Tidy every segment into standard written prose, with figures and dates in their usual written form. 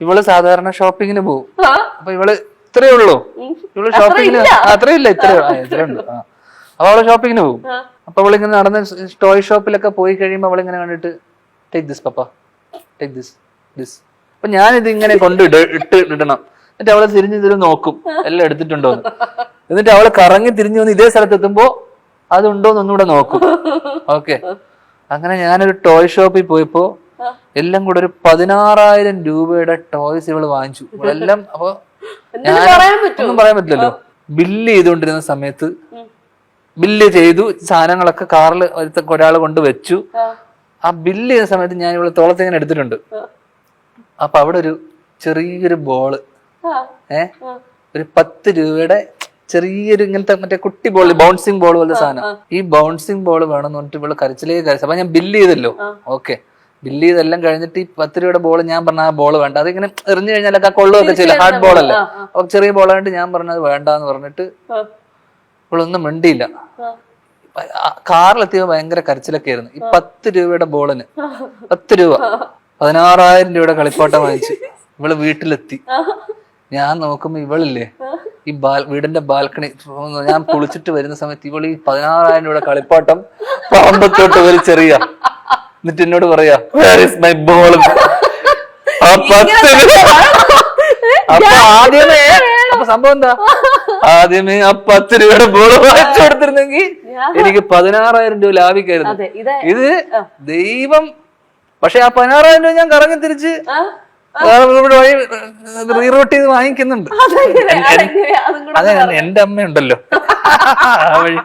ഇവള് സാധാരണ ഷോപ്പിങ്ങിന് പോകും. അപ്പൊ ഇവള് ഇത്രയേ ഉള്ളൂ, ഇവള് ഷോപ്പിങ്ങിന് അത്രയില്ല, ഇത്രയുണ്ട്. അപ്പൊ അവള് ഷോപ്പിങ്ങിന് പോകും. അപ്പൊ അവളിങ്ങനെ നടന്ന് ടോയ് ഷോപ്പിലൊക്കെ പോയി കഴിയുമ്പോ അവളിങ്ങനെ കണ്ടിട്ട് take this papa, take this. അപ്പൊ ഞാനിത് ഇങ്ങനെ ഇടണം. എന്നിട്ട് അവള് തിരിഞ്ഞു നോക്കും എല്ലാം എടുത്തിട്ടുണ്ടോ. എന്നിട്ട് അവള് കറങ്ങി തിരിഞ്ഞു വന്ന് ഇതേ സ്ഥലത്തെത്തുമ്പോ അതുണ്ടോന്ന് ഒന്നുകൂടെ നോക്കും. ഓക്കെ, അങ്ങനെ ഞാനൊരു ടോയ് ഷോപ്പിൽ പോയപ്പോ എല്ലാം കൂടെ ഒരു 16,000 രൂപയുടെ ടോയ്സ് ഇവള് വാങ്ങിച്ചു. ഇവളെല്ലാം അപ്പൊ ഒന്നും പറയാൻ പറ്റില്ലല്ലോ. ബില്ല് ചെയ്തുകൊണ്ടിരുന്ന സമയത്ത് ബില്ല് ചെയ്തു, സാധനങ്ങളൊക്കെ കാറിൽ ഒരാൾ കൊണ്ട് വെച്ചു. ആ ബില്ല് ചെയ്യുന്ന സമയത്ത് ഞാൻ ഇവിടെ തോളത്തിങ്ങനെ എടുത്തിട്ടുണ്ട്. അപ്പൊ അവിടെ ഒരു ചെറിയൊരു ബോള്, ഒരു 10 രൂപയുടെ ചെറിയൊരു ഇങ്ങനത്തെ മറ്റേ കുട്ടി ബോൾ, ബൗൺസിങ് ബോൾ പോലത്തെ സാധനം. ഈ ബൗൺസിങ് ബോൾ വേണമെന്ന് പറഞ്ഞിട്ട് ഇവള് കരച്ചിലേക്ക് കരച്ചു. അപ്പൊ ഞാൻ ബില്ല് ചെയ്തല്ലോ. ഓക്കെ, ബില്ല് ചെയ്തെല്ലാം കഴിഞ്ഞിട്ട് ഈ 10 രൂപയുടെ ബോൾ ഞാൻ പറഞ്ഞ ആ ബോൾ വേണ്ട, അതിങ്ങനെ എറിഞ്ഞു കഴിഞ്ഞാലൊക്കെ കൊള്ളുകയൊക്കെ ചെയ്യില്ല, ഹാർഡ് ബോൾ അല്ലേ. അപ്പൊ ചെറിയ ബോളായിട്ട് ഞാൻ പറഞ്ഞത് വേണ്ടാന്ന് പറഞ്ഞിട്ട് ഇവളൊന്നും മിണ്ടിയില്ല. കാറിലെത്തിയപ്പോ ഭയങ്കര കരച്ചിലൊക്കെ ആയിരുന്നു. ഈ 10 രൂപയുടെ ബോളിന് 10 രൂപ, 16,000 രൂപയുടെ കളിപ്പാട്ടം വാങ്ങിച്ചു. ഇവള് വീട്ടിലെത്തി. ഞാൻ നോക്കുമ്പോ ഇവളില്ലേ ഈ വീടിന്റെ ബാൽക്കണി, ഞാൻ കുളിച്ചിട്ട് വരുന്ന സമയത്ത് ഇവള് ഈ 16,000 രൂപയുടെ കളിപ്പാട്ടം പാമ്പത്തോട്ട് വലിച്ചെറിയ. എന്നിട്ട് എന്നോട് പറയാ വേർ ഈസ് മൈ ബോൾ. അപ്പൊ ആദ്യമേ അപ്പൊ സംഭവം എന്താ, ആദ്യമേ ആ 10 രൂപയുടെ ബോൾ വാങ്ങിച്ചു കൊടുത്തിരുന്നെങ്കിൽ എനിക്ക് 16,000 രൂപ ലാഭിക്കായിരുന്നു. ഇത് ദൈവം. പക്ഷെ ആ 16,000 രൂപ ഞാൻ കറങ്ങി തിരിച്ച് റീറൂട്ട് ചെയ്ത് വാങ്ങിക്കുന്നുണ്ട്. അതെ, എന്റെ അമ്മയുണ്ടല്ലോ വഴി.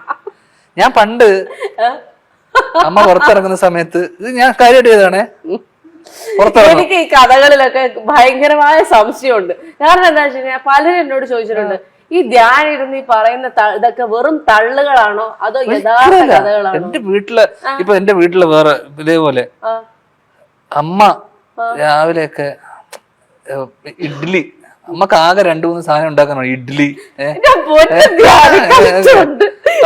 ഞാൻ പണ്ട് അമ്മ പുറത്തിറങ്ങുന്ന സമയത്ത് ഇത് ഞാൻ കാര്യമായിട്ട് ചെയ്തതാണേ. എനിക്ക് ഈ കഥകളിലൊക്കെ ഭയങ്കരമായ സംശയമുണ്ട്. കാരണം എന്താ വെച്ച് കഴിഞ്ഞാൽ പലരും എന്നോട് ചോദിച്ചിട്ടുണ്ട്, ഈ ധ്യാനം ഇരുന്ന് ഈ പറയുന്ന ഇതൊക്കെ വെറും തള്ളുകളാണോ അതോ യഥാർത്ഥ കഥകളാണോ? എന്റെ വീട്ടില് ഇപ്പൊ എന്റെ വീട്ടില് വേറെ ഇതേപോലെ അമ്മ രാവിലെയൊക്കെ ഇഡ്ഡലി, അമ്മക്ക് ആകെ 2-3 സാധനം ഉണ്ടാക്കാനോ, ഇഡ്ഡലി.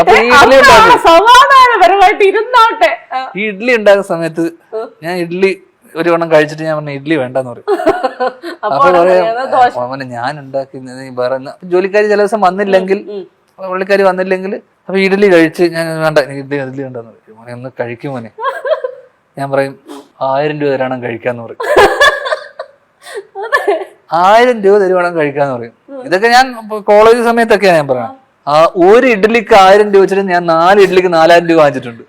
അപ്പൊ ഈ ഇഡ്ഡലി സമാധാനപരമായിട്ട് ഇരുന്നാട്ടെ. ഈ ഇഡ്ഡലി ഉണ്ടാക്കുന്ന സമയത്ത് ഞാൻ ഇഡ്ഡലി ഒരു വണ്ണം കഴിച്ചിട്ട് ഞാൻ പറഞ്ഞ ഇഡ്ഡലി വേണ്ടെന്ന് പറയും. അപ്പൊ പറയാ ഞാൻ ഉണ്ടാക്കി വേറെ ജോലിക്കാരി ചില ദിവസം വന്നില്ലെങ്കിൽ, പുള്ളിക്കാരി വന്നില്ലെങ്കിൽ അപ്പൊ ഇഡ്ഡലി കഴിച്ച് ഞാൻ വേണ്ട ഇഡ്ഡലി വേണ്ടെന്ന് പറയും. മോനെ ഒന്ന് കഴിക്കും മോനെ. ഞാൻ പറയും 1000 രൂപ തരണം കഴിക്കാന്ന് പറയും. 1000 രൂപ തരുവാണെങ്കിൽ കഴിക്കാന്ന് പറയും. ഇതൊക്കെ ഞാൻ കോളേജ് സമയത്തൊക്കെയാണ് ഞാൻ പറയാം. ഒരു ഇഡ്ഡലിക്ക് 1000 രൂപ വെച്ചിട്ട് ഞാൻ 4 ഇഡ്ഡലിക്ക് 4,000 രൂപ വാങ്ങിച്ചിട്ടുണ്ട്.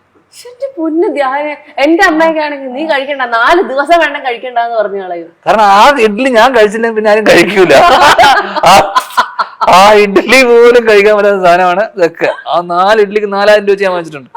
പൊന്ന് ധ്യാന, എന്റെ അമ്മയൊക്കെ ആണെങ്കിൽ നീ കഴിക്കണ്ട, 4 ദിവസം വേണം കഴിക്കണ്ടെന്ന് പറഞ്ഞു കളയും. കാരണം ആ ഇഡ്ഡലി ഞാൻ കഴിച്ചില്ലെങ്കിൽ പിന്നെ ആരും കഴിക്കൂല. ആ ഇഡ്ഡലി പോലും കഴിക്കാൻ പറ്റാത്ത സാധനമാണ് ഇതൊക്കെ. ആ 4 ഇഡ്ഡലിക്ക് 4,000 രൂപ ഞാൻ വാങ്ങിച്ചിട്ടുണ്ട്.